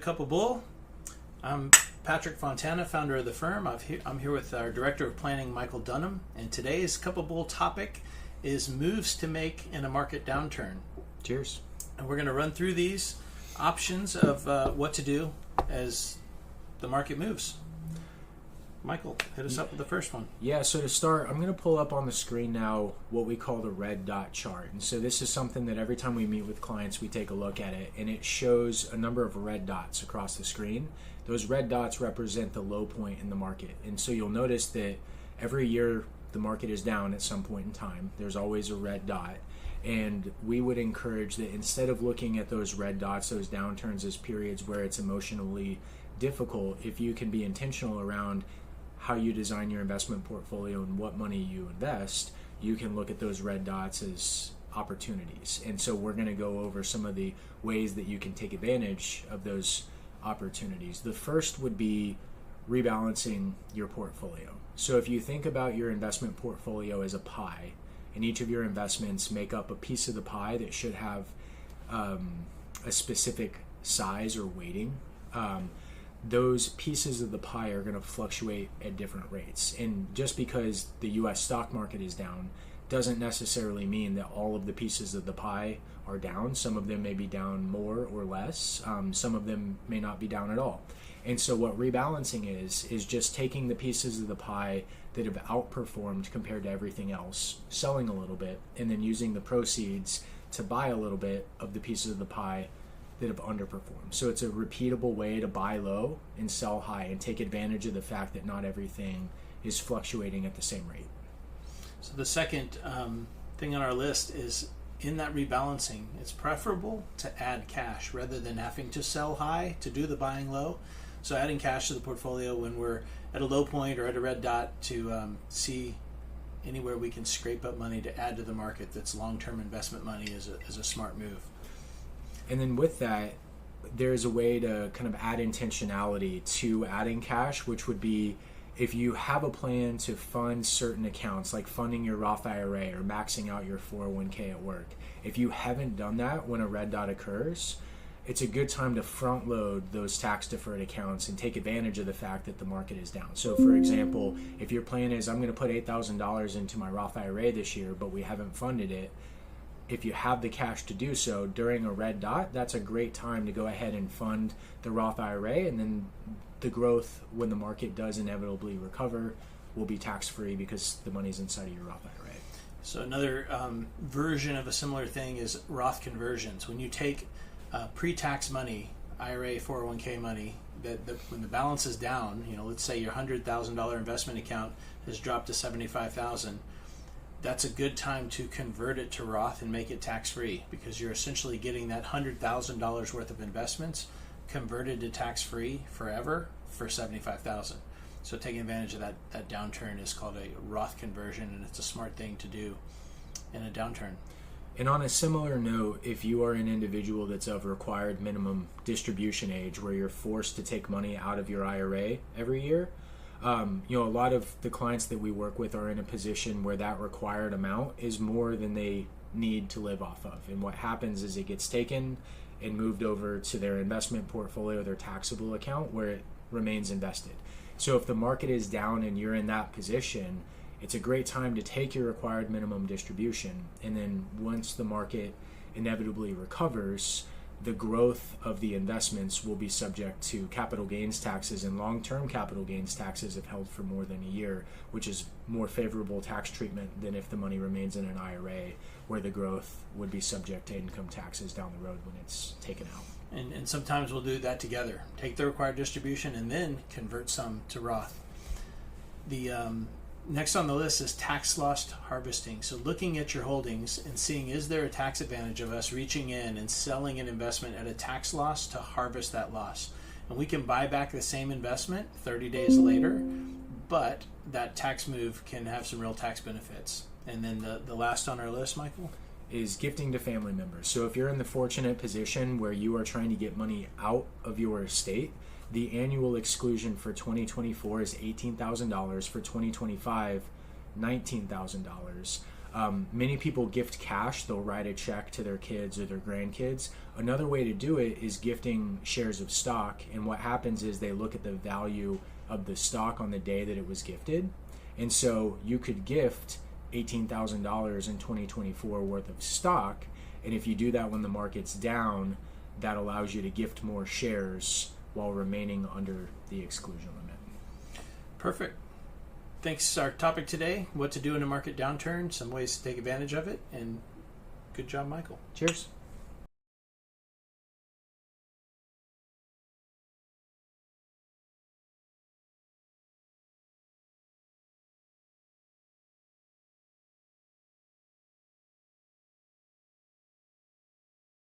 Cup of Bull. I'm Patrick Fontana, founder of the firm. I'm here with our Director of Planning, Michael Dunham, and today's Cup of Bull topic is moves to make in a market downturn. Cheers. And we're going to run through these options of what to do as the market moves. Michael, hit us up with the first one. Yeah, so to start, I'm going to pull up on the screen now what we call the red dot chart. And so this is something that every time we meet with clients, we take a look at it, and it shows a number of red dots across the screen. Those red dots represent the low point in the market. And so you'll notice that every year the market is down at some point in time. There's always a red dot. And we would encourage that instead of looking at those red dots, those downturns as periods where it's emotionally difficult, if you can be intentional around how you design your investment portfolio and what money you invest, you can look at those red dots as opportunities. And so we're going to go over some of the ways that you can take advantage of those opportunities. The first would be rebalancing your portfolio. So if you think about your investment portfolio as a pie, and each of your investments make up a piece of the pie that should have a specific size or weighting, those pieces of the pie are going to fluctuate at different rates. And just because the U.S. stock market is down doesn't necessarily mean that all of the pieces of the pie are down. Some of them may be down more or less. Some of them may not be down at all. And so what rebalancing is just taking the pieces of the pie that have outperformed compared to everything else, selling a little bit, and then using the proceeds to buy a little bit of the pieces of the pie that have underperformed. So it's a repeatable way to buy low and sell high and take advantage of the fact that not everything is fluctuating at the same rate. So the second thing on our list is in that rebalancing, it's preferable to add cash rather than having to sell high to do the buying low. So adding cash to the portfolio when we're at a low point or at a red dot to see anywhere we can scrape up money to add to the market that's long-term investment money is a smart move. And then with that, there's a way to kind of add intentionality to adding cash, which would be if you have a plan to fund certain accounts, like funding your Roth IRA or maxing out your 401k at work. If you haven't done that when a red dot occurs, it's a good time to front load those tax-deferred accounts and take advantage of the fact that the market is down. So for example, if your plan is I'm going to put $8,000 into my Roth IRA this year, but we haven't funded it, if you have the cash to do so during a red dot, that's a great time to go ahead and fund the Roth IRA, and then the growth when the market does inevitably recover will be tax-free because the money's inside of your Roth IRA. So another version of a similar thing is Roth conversions. When you take pre-tax money, IRA, 401k money, that when the balance is down, let's say your $100,000 investment account has dropped to $75,000, that's a good time to convert it to Roth and make it tax-free because you're essentially getting that $100,000 worth of investments converted to tax-free forever for $75,000. So taking advantage of that downturn is called a Roth conversion, and it's a smart thing to do in a downturn. And on a similar note, if you are an individual that's of required minimum distribution age where you're forced to take money out of your IRA every year, a lot of the clients that we work with are in a position where that required amount is more than they need to live off of. And what happens is it gets taken and moved over to their investment portfolio, their taxable account, where it remains invested. So if the market is down and you're in that position, it's a great time to take your required minimum distribution. And then once the market inevitably recovers, the growth of the investments will be subject to capital gains taxes, and long-term capital gains taxes if held for more than a year, which is more favorable tax treatment than if the money remains in an IRA, where the growth would be subject to income taxes down the road when it's taken out. And sometimes we'll do that together. Take the required distribution and then convert some to Roth. The next on the list is tax loss harvesting. So looking at your holdings and seeing, is there a tax advantage of us reaching in and selling an investment at a tax loss to harvest that loss? And we can buy back the same investment 30 days later, but that tax move can have some real tax benefits. And then the last on our list, Michael? Is gifting to family members. So if you're in the fortunate position where you are trying to get money out of your estate, the annual exclusion for 2024 is $18,000. For 2025, $19,000. Many people gift cash. They'll write a check to their kids or their grandkids. Another way to do it is gifting shares of stock. And what happens is they look at the value of the stock on the day that it was gifted. And so you could gift $18,000 in 2024 worth of stock. And if you do that when the market's down, that allows you to gift more shares while remaining under the exclusion limit. Perfect. Thanks. Our topic today, what to do in a market downturn, some ways to take advantage of it, and good job, Michael. Cheers.